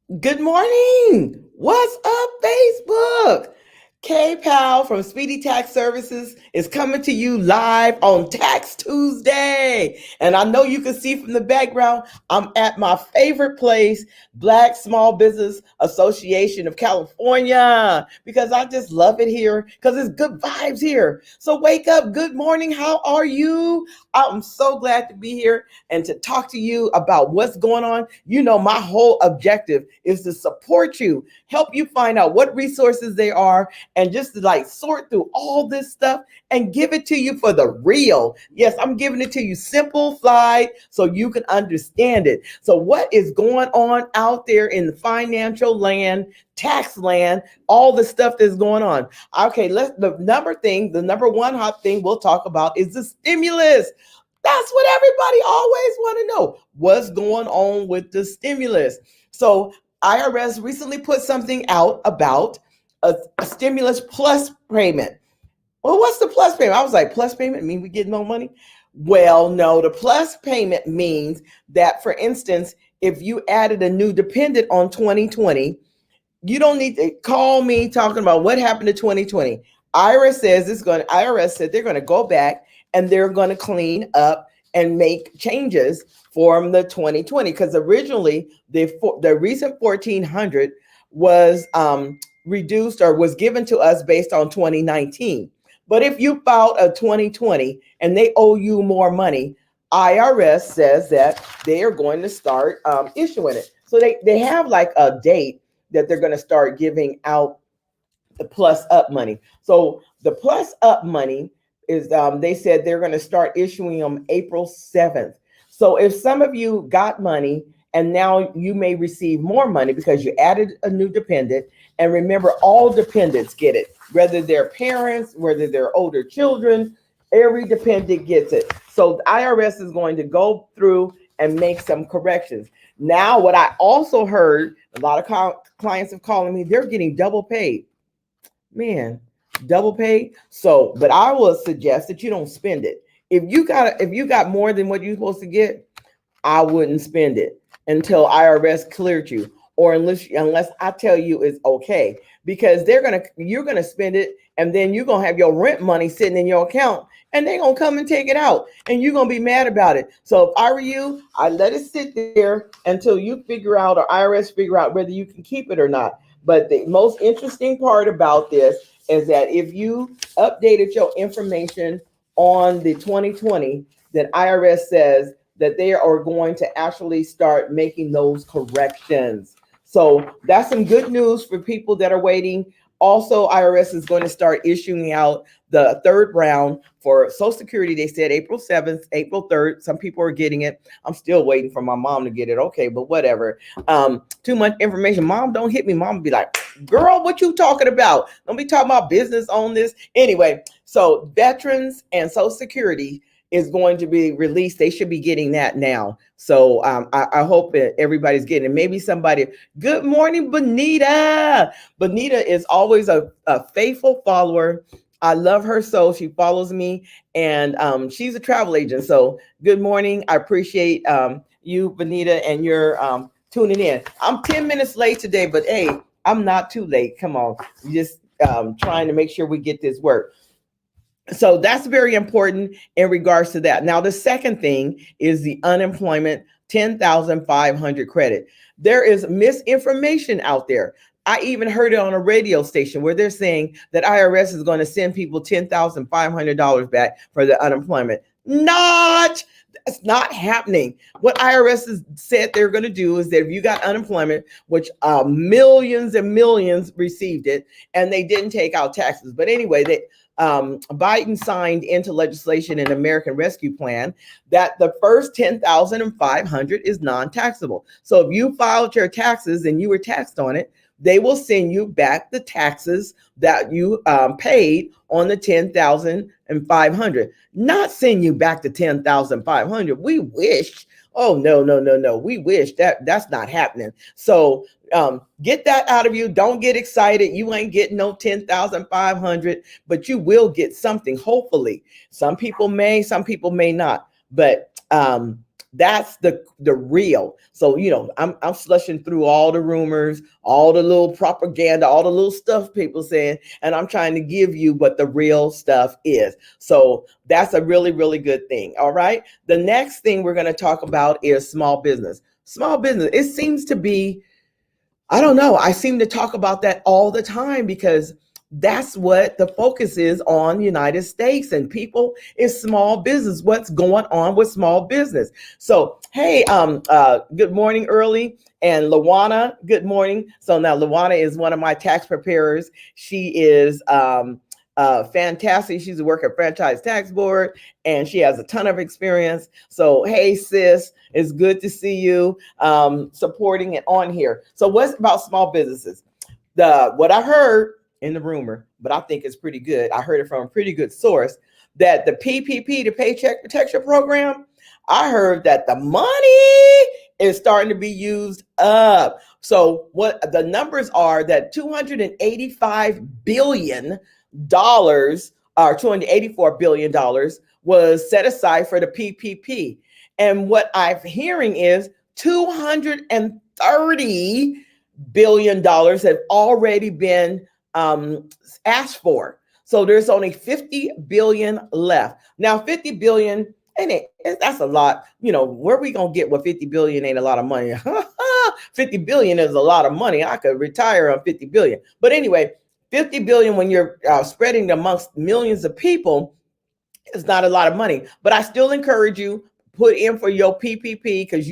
Good morning. What's up, Facebook? Kay Powell from Speedy Tax Services is coming to you live on Tax Tuesday. And I know you can see from the background, I'm at my favorite place, Black Small Business Association of California, because I just love it here because it's good vibes here. So wake up. Good morning. How are you? I'm so glad to be here and to talk to you about what's going on. You know, my whole objective is to support you, help you find out what resources they are, and just to like sort through all this stuff and give it to you for the real. Yes, I'm giving it to you simplified so you can understand it. So, what is going on out there in the financial land, tax land, all the stuff that's going on? Okay, the number one hot thing we'll talk about is the stimulus. That's what everybody always want to know. What's going on with the stimulus? So IRS recently put something out about a stimulus plus payment. Well, what's the plus payment? I was like, plus payment mean we get no money? Well, no, the plus payment means that, for instance, if you added a new dependent on 2020, you don't need to call me talking about what happened to 2020. IRS said they're going to go back and they're going to clean up and make changes from the 2020, because originally the recent 1400 was reduced or was given to us based on 2019. But if you filed a 2020 and they owe you more money, IRS says that they are going to start issuing it. So they have like a date that they're going to start giving out the plus up money. So the plus up money is they said they're going to start issuing them April 7th. So if some of you got money and now you may receive more money because you added a new dependent, and remember, all dependents get it, whether they're parents, whether they're older children, every dependent gets it. So the IRS is going to go through and make some corrections. Now, what I also heard, a lot of clients are calling me, they're getting double paid. Man, double paid. So, but I will suggest that you don't spend it. If you got more than what you're supposed to get, I wouldn't spend it until IRS cleared you, or unless I tell you it's okay, because you're gonna spend it, and then you're gonna have your rent money sitting in your account, and they're gonna come and take it out, and you're gonna be mad about it. So if I were you, I let it sit there until you figure out, or IRS figure out, whether you can keep it or not. But the most interesting part about this is that if you updated your information on the 2020, then IRS says that they are going to actually start making those corrections. So that's some good news for people that are waiting. Also, IRS is going to start issuing out the third round for Social Security. They said April 7th, April 3rd. Some people are getting it. I'm still waiting for my mom to get it. Okay, but whatever. Too much information. Mom, don't hit me. Mom will be like, girl, what you talking about? Don't be talking about business on this. Anyway, so veterans and Social Security is going to be released. They should be getting that now. So I hope that everybody's getting it. Maybe somebody. Good morning, Bonita. Bonita is always a faithful follower. I love her so. She follows me, and she's a travel agent. So good morning. I appreciate you, Bonita, and your tuning in. I'm 10 minutes late today, but hey, I'm not too late. Come on. Just trying to make sure we get this work. So that's very important in regards to that. Now, the second thing is the unemployment 10,500 credit. There is misinformation out there. I even heard it on a radio station where they're saying that IRS is going to send people $10,500 back for the unemployment. That's not happening. What IRS has said they're going to do is that if you got unemployment, which millions and millions received it, and they didn't take out taxes. But anyway, Biden signed into legislation an American Rescue Plan that the first 10,500 is non-taxable. So if you filed your taxes and you were taxed on it, they will send you back the taxes that you paid on the 10,500. Not send you back to 10,500. We wish. Oh, no. We wish that's not happening. So get that out of you. Don't get excited. You ain't getting no 10,500, but you will get something, hopefully. Some people may not. But That's the real. So, I'm slushing through all the rumors, all the little propaganda, all the little stuff people saying, and I'm trying to give you what the real stuff is. So that's a really, really good thing. All right. The next thing we're going to talk about is small business. Small business. It seems to be, I don't know. I seem to talk about that all the time because that's what the focus is on United States and people is small business. What's going on with small business? So, hey, good morning, Early, and Lawana. Good morning. So now Lawana is one of my tax preparers. She is fantastic. She's a worker at Franchise Tax Board, and she has a ton of experience. So, hey, sis, it's good to see you supporting it on here. So, what's about small businesses? What I heard in the rumor, but I think it's pretty good. I heard it from a pretty good source that the PPP, the Paycheck Protection Program, I heard that the money is starting to be used up. So what the numbers are that $285 billion or $284 billion was set aside for the PPP. And what I'm hearing is $230 billion have already been asked for. So there's only 50 billion left. Now, 50 billion, and that's a lot. Where are we going to get what 50 billion ain't a lot of money? 50 billion is a lot of money. I could retire on 50 billion. But anyway, 50 billion when you're spreading amongst millions of people is not a lot of money. But I still encourage you, put in for your PPP because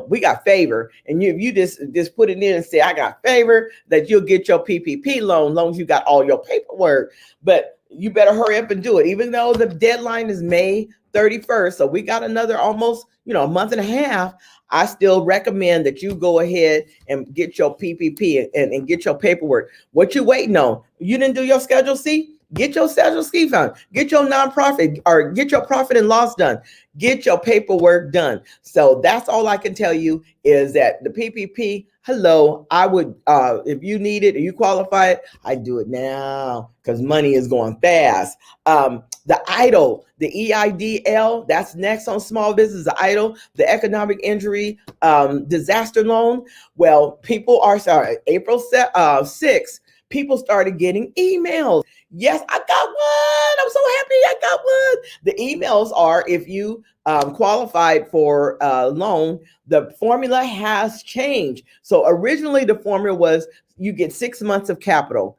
we got favor, and you just put it in and say I got favor that you'll get your PPP loan, as long as you got all your paperwork. But you better hurry up and do it, even though the deadline is May 31st. So we got another almost a month and a half. I still recommend that you go ahead and get your PPP and get your paperwork. What you waiting on? You didn't do your Schedule C? Get your Schedule C done. Get your nonprofit or get your profit and loss done. Get your paperwork done. So that's all I can tell you is that the PPP, hello, I would, if you need it or you qualify it, I do it now because money is going fast. The EIDL, the EIDL, that's next on small business, the EIDL, the economic injury disaster loan. Well, people are sorry, April 6th, people started getting emails. Yes, I got one. I'm so happy I got one. The emails are if you qualified for a loan, the formula has changed. So originally the formula was you get 6 months of capital.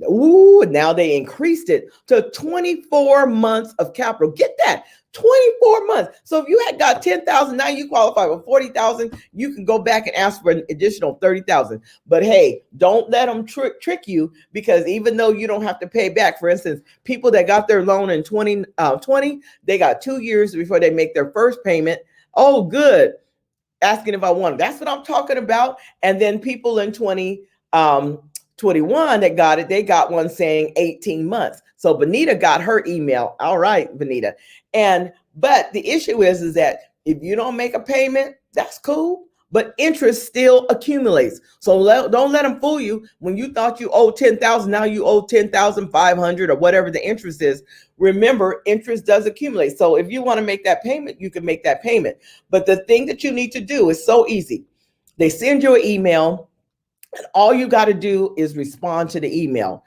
Ooh, now they increased it to 24 months of capital. Get that? 24 months. So if you had got 10,000, now you qualify for 40,000, you can go back and ask for an additional 30,000. But hey, don't let them trick you, because even though you don't have to pay back, for instance, people that got their loan in 2020, they got 2 years before they make their first payment. Oh, good. Asking if I want it. That's what I'm talking about. And then people in 2021 that got it, they got one saying 18 months. So Benita got her email. All right, Benita. But the issue is that if you don't make a payment, that's cool, but interest still accumulates. So don't let them fool you. When you thought you owed 10,000, now you owe 10,500 or whatever the interest is. Remember, interest does accumulate. So if you want to make that payment, you can make that payment. But the thing that you need to do is so easy. They send you an email, and all you got to do is respond to the email.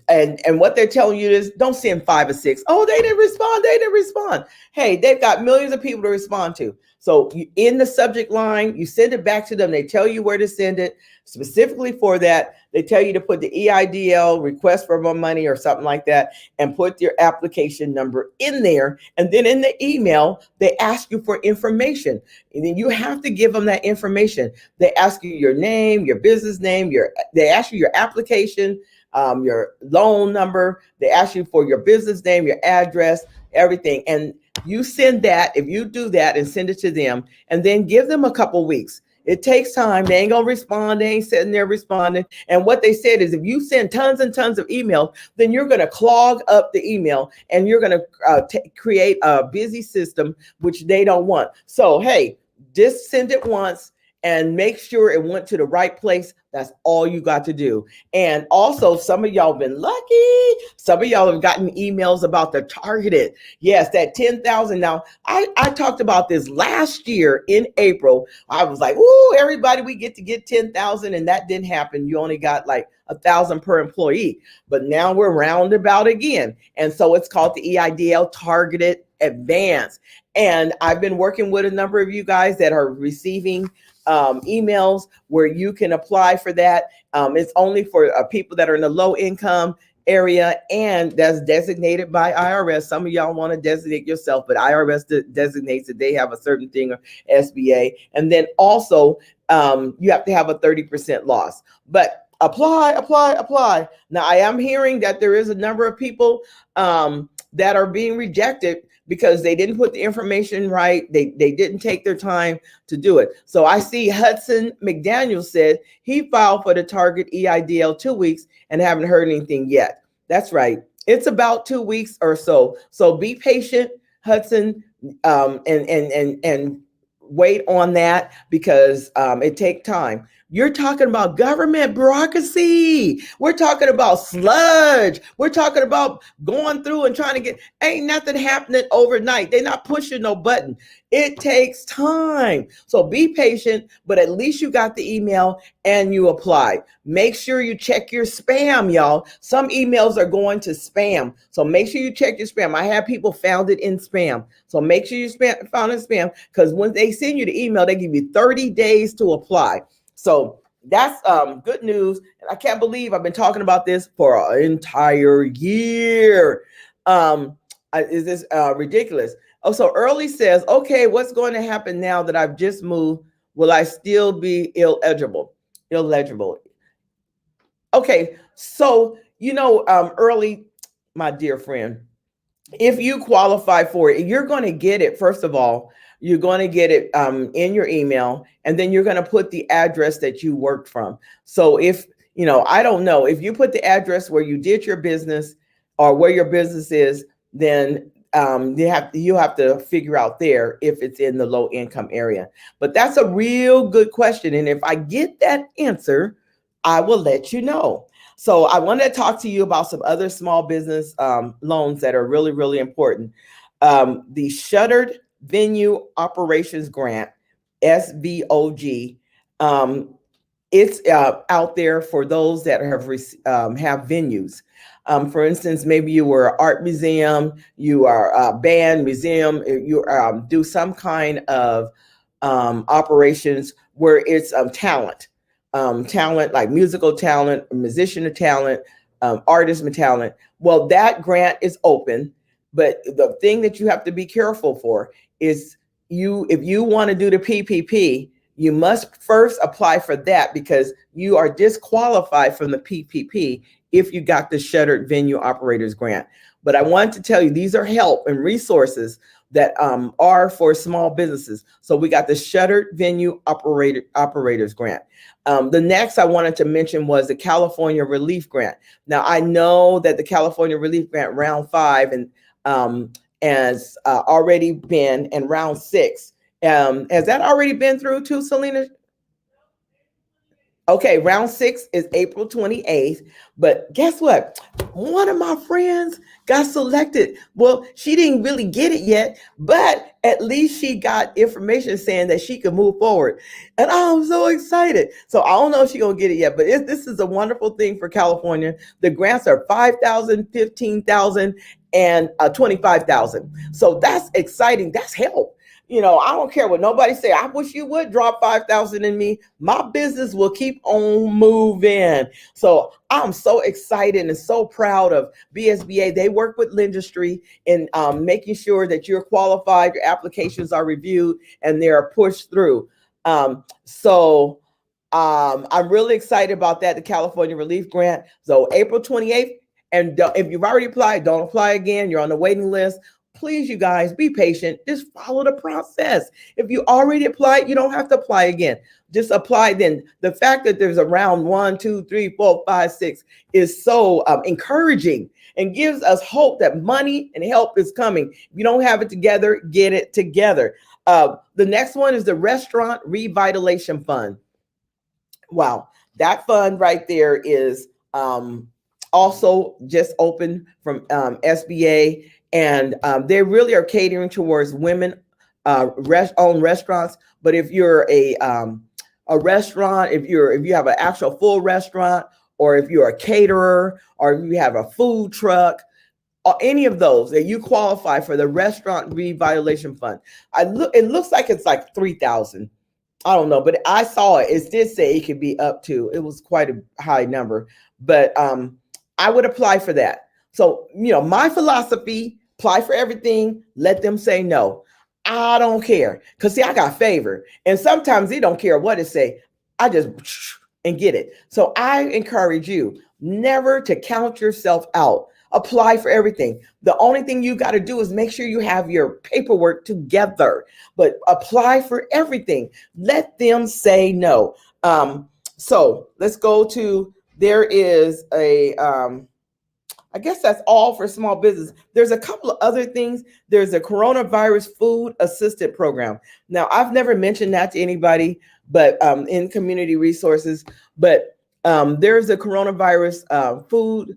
And what they're telling you is don't send 5 or 6. Oh, they didn't respond. Hey, they've got millions of people to respond to. So in the subject line, you send it back to them. They tell you where to send it specifically for that. They tell you to put the EIDL, request for more money or something like that, and put your application number in there. And then in the email, they ask you for information. And then you have to give them that information. They ask you your name, your business name, they ask you your application, your loan number. They ask you for your business name, your address, everything. And you send that, if you do that and send it to them, and then give them a couple weeks. It takes time. They ain't gonna respond. They ain't sitting there responding. And what they said is if you send tons and tons of emails, then you're gonna clog up the email and you're gonna create a busy system, which they don't want. So, hey, just send it once and make sure it went to the right place. That's all you got to do. And also, some of y'all been lucky. Some of y'all have gotten emails about the targeted. Yes, that 10,000. Now, I talked about this last year in April. I was like, "Ooh, everybody, we get to get 10,000," and that didn't happen. You only got like 1,000 per employee. But now we're roundabout again, and so it's called the EIDL Targeted Advance. And I've been working with a number of you guys that are receiving emails where you can apply for that. It's only for people that are in the low income area, and that's designated by IRS. Some of y'all want to designate yourself, but IRS designates that they have a certain thing, or SBA. And then also you have to have a 30% loss. But apply. Now, I am hearing that there is a number of people that are being rejected because they didn't put the information right. They didn't take their time to do it. So I see Hudson McDaniel said he filed for the Target EIDL 2 weeks and haven't heard anything yet. That's right. It's about 2 weeks or so. So be patient, Hudson, and wait on that, because it takes time. You're talking about government bureaucracy. We're talking about sludge. We're talking about going through and trying to get, ain't nothing happening overnight. They're not pushing no button. It takes time. So be patient, but at least you got the email and you applied. Make sure you check your spam, y'all. Some emails are going to spam. So make sure you check your spam. I have people found it in spam. So make sure you found it in spam, because when they send you the email, they give you 30 days to apply. So that's good news. And I can't believe I've been talking about this for an entire year. Is this ridiculous? Oh, so Early says, okay, what's going to happen now that I've just moved? Will I still be illegible? Okay, so, Early, my dear friend, if you qualify for it, you're going to get it. First of all, you're going to get it in your email, and then you're going to put the address that you worked from. So if, I don't know, if you put the address where you did your business or where your business is, then you have to figure out there if it's in the low income area. But that's a real good question. And if I get that answer, I will let you know. So I want to talk to you about some other small business loans that are really, really important. The Shuttered Venue Operations Grant, SVOG. It's out there for those that have venues. For instance, maybe you were an art museum, you are a band museum, you do some kind of operations where it's talent like musical talent, musician talent, artist talent. Well, that grant is open, but the thing that you have to be careful for is if you want to do the PPP, you must first apply for that, because you are disqualified from the PPP if you got the Shuttered Venue Operators Grant. But I want to tell you, these are help and resources that are for small businesses. So we got the Shuttered Venue Operators Grant. The next I wanted to mention was the California Relief Grant. Now, I know that the California Relief Grant round 5 and has already been in round 6. Has that already been through too, Selena? Okay, round 6 is April 28th. But guess what? One of my friends got selected. Well, she didn't really get it yet, but at least she got information saying that she could move forward. And I'm so excited. So I don't know if she's going to get it yet, but this is a wonderful thing for California. The grants are $5,000, $15,000, and $25,000. So that's exciting. That's help. I don't care what nobody say. I wish you would drop 5,000 in me. My business will keep on moving. So I'm so excited and so proud of BSBA. They work with Lendistry in making sure that you're qualified, your applications are reviewed, and they're pushed through. So I'm really excited about that, the California Relief Grant. So April 28th, and if you've already applied, don't apply again. You're on the waiting list. Please, you guys, be patient. Just follow the process. If you already applied, you don't have to apply again. Just apply then. The fact that there's a round 1, 2, 3, 4, 5, 6 is so encouraging and gives us hope that money and help is coming. If you don't have it together, get it together. The next one is the Restaurant Revitalization Fund. Wow, that fund right there is also just open from SBA, and they really are catering towards women owned restaurants. But if you're a restaurant, if you have an actual full restaurant, or if you're a caterer, or if you have a food truck, or any of those, that you qualify for the Restaurant Revitalization Fund. It looks like it's like 3,000. I don't know, but I saw it. It did say it could be up to. It was quite a high number, but I would apply for that. So, my philosophy: apply for everything. Let them say no. I don't care, because see, I got favor, and sometimes they don't care what it say. I just and get it. So I encourage you never to count yourself out. Apply for everything. The only thing you got to do is make sure you have your paperwork together, but apply for everything. Let them say no. So let's go to, there is a, I guess that's all for small business. There's a couple of other things. There's a coronavirus food assistant program. Now, I've never mentioned that to anybody, but in community resources, but there's a coronavirus food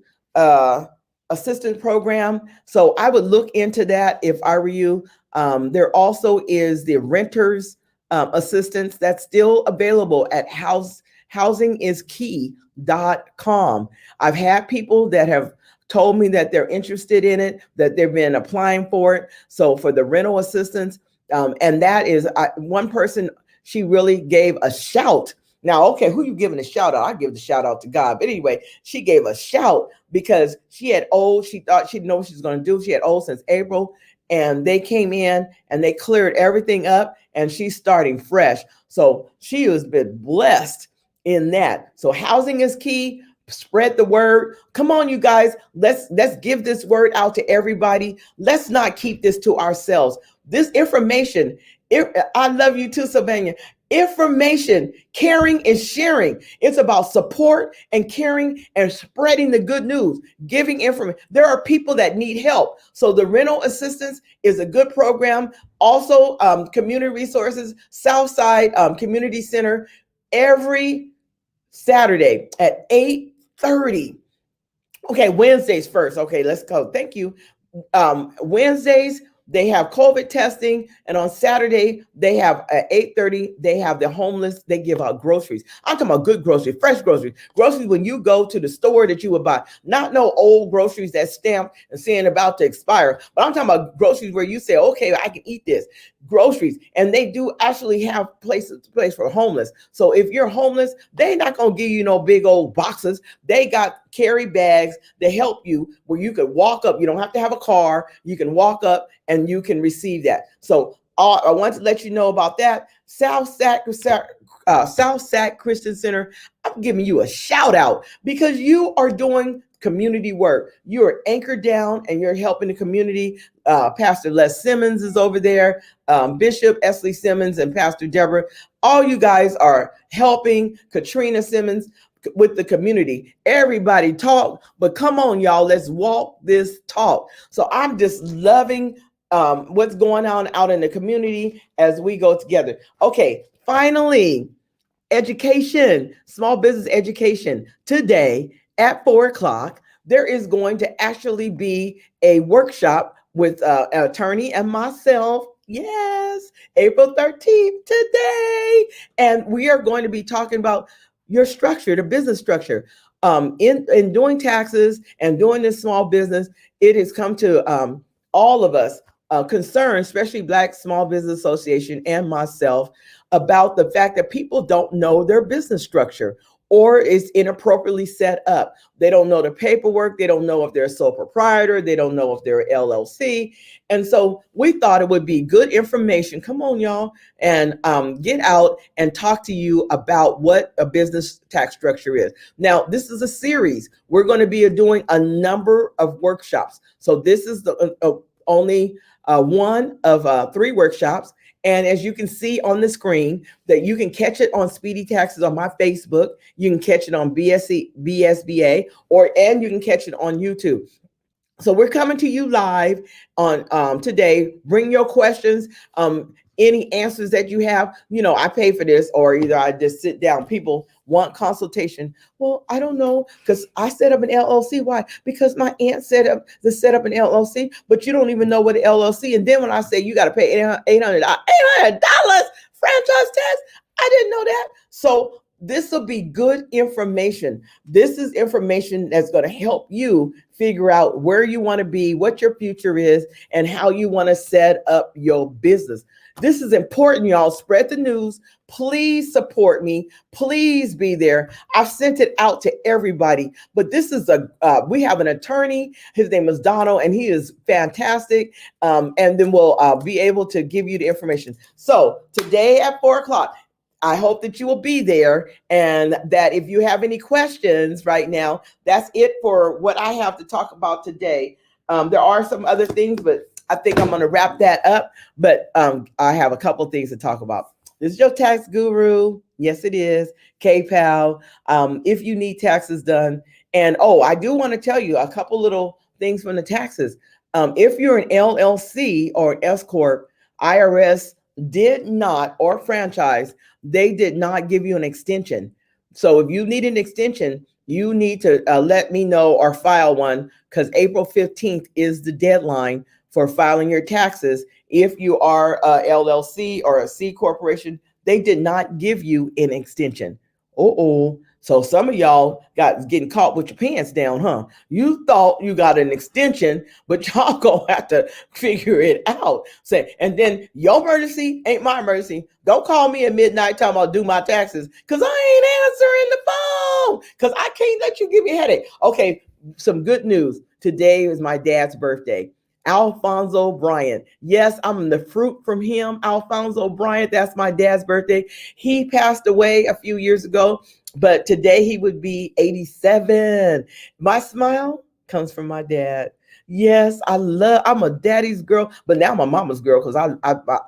assistance program. So I would look into that if I were you. There also is the renters assistance that's still available at housingiskey.com. I've had people that have told me that they're interested in it, that they've been applying for it. So for the rental assistance, and that is one person, she really gave a shout. Now, okay, who you giving a shout out? I give the shout out to God. But anyway, she gave a shout because she had owed. She thought she'd know what she was going to do. She had owed since April, and they came in and they cleared everything up, and she's starting fresh. So she has been blessed in that. So housing is key. Spread the word. Come on, you guys. Let's give this word out to everybody. Let's not keep this to ourselves. This information, I love you too, Sylvania. Information, caring is sharing. It's about support and caring and spreading the good news, giving information. There are people that need help. So the rental assistance is a good program. Also, community resources, Southside Community Center, every Saturday at 8:30. Okay, Wednesdays first. Okay, let's go. Thank you. Wednesdays, they have COVID testing, and on Saturday they have at 8:30. They have the homeless. They give out groceries. I'm talking about good groceries, fresh groceries. Groceries when you go to the store that you would buy, not no old groceries that's stamped and saying about to expire. But I'm talking about groceries where you say, okay, I can eat this. Groceries, and they do actually have place for homeless. So if you're homeless, they're not gonna give you no big old boxes. They got carry bags that help you where you can walk up. You don't have to have a car. You can walk up and you can receive that. So I want to let you know about that. South Sac Christian Center, I'm giving you a shout out because you are doing community work. You are anchored down and you're helping the community. Pastor Les Simmons is over there, Bishop Esley Simmons and Pastor Deborah. All you guys are helping Katrina Simmons with the community. Everybody talk, but come on, y'all, let's walk this talk. So I'm just loving what's going on out in the community as we go together. Okay, finally, education, small business education. Today at 4:00, there is going to actually be a workshop with an attorney and myself. Yes, April 13th today. And we are going to be talking about your structure, the business structure. In doing taxes and doing this small business, it has come to all of us concerned, especially Black Small Business Association and myself, about the fact that people don't know their business structure or is inappropriately set up. They don't know the paperwork. They don't know if they're a sole proprietor. They don't know if they're LLC. And so we thought it would be good information. Come on, y'all, and get out and talk to you about what a business tax structure is. Now, this is a series. We're going to be doing a number of workshops. So this is the only one of 3 workshops. And as you can see on the screen, that you can catch it on Speedy Taxes on my Facebook. You can catch it on BSBA, and you can catch it on YouTube. So we're coming to you live on today. Bring your questions. any answers that you have. I pay for this, or either I just sit down. People want consultation. Well, I don't know, because I set up an LLC. Why? Because my aunt set up an LLC, but you don't even know what an LLC. And then when I say you got to pay $800 franchise tax, I didn't know that. So this will be good information. This is information that's going to help you figure out where you want to be, what your future is, and how you want to set up your business. This is important, y'all. Spread the news. Please support me. Please be there. I've sent it out to everybody, but this is we have an attorney. His name is Donald, and he is fantastic. And then we'll be able to give you the information. So today at 4:00, I hope that you will be there, and that if you have any questions right now, that's it for what I have to talk about today. There are some other things, but I think I'm going to wrap that up. But I have a couple things to talk about. This is your tax guru. Yes, it is. Powell. If you need taxes done. And I do want to tell you a couple little things from the taxes. If you're an LLC or an S Corp, IRS did not, or franchise, they did not give you an extension. So if you need an extension, you need to let me know or file one, because April 15th is the deadline for filing your taxes. If you are a LLC or a C corporation, they did not give you an extension. So some of y'all getting caught with your pants down, huh? You thought you got an extension, but y'all gonna have to figure it out. And then your emergency ain't my emergency. Don't call me at midnight talking about do my taxes, because I ain't answering the phone, because I can't let you give me a headache. Okay, some good news. Today is my dad's birthday. Alfonso Bryant. Yes, I'm the fruit from him. Alfonso Bryant, that's my dad's birthday. He passed away a few years ago, but today he would be 87. My smile comes from my dad. Yes, I'm a daddy's girl, but now I'm a mama's girl, because I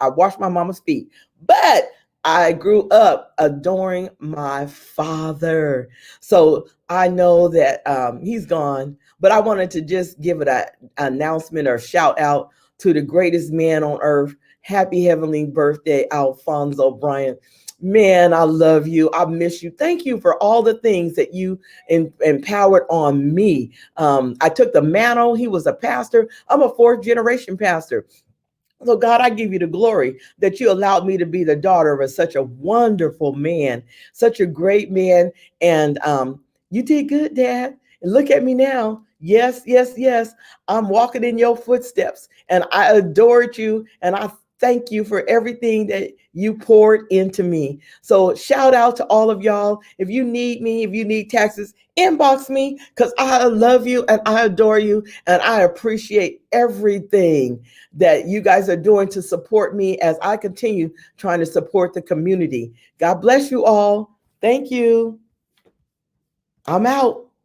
wash my mama's feet. But I grew up adoring my father. So I know that he's gone, but I wanted to just give it an announcement or shout out to the greatest man on earth. Happy heavenly birthday, Alfonso Bryant. Man, I love you. I miss you. Thank you for all the things that you empowered on me. I took the mantle. He was a pastor. I'm a 4th generation pastor. So God, I give you the glory that you allowed me to be the daughter of such a wonderful man, such a great man. And you did good, Dad. And look at me now. Yes, yes, yes. I'm walking in your footsteps, and I adored you, and I thank you for everything that you poured into me. So shout out to all of y'all. If you need me, if you need taxes, inbox me, because I love you and I adore you, and I appreciate everything that you guys are doing to support me as I continue trying to support the community. God bless you all. Thank you. I'm out.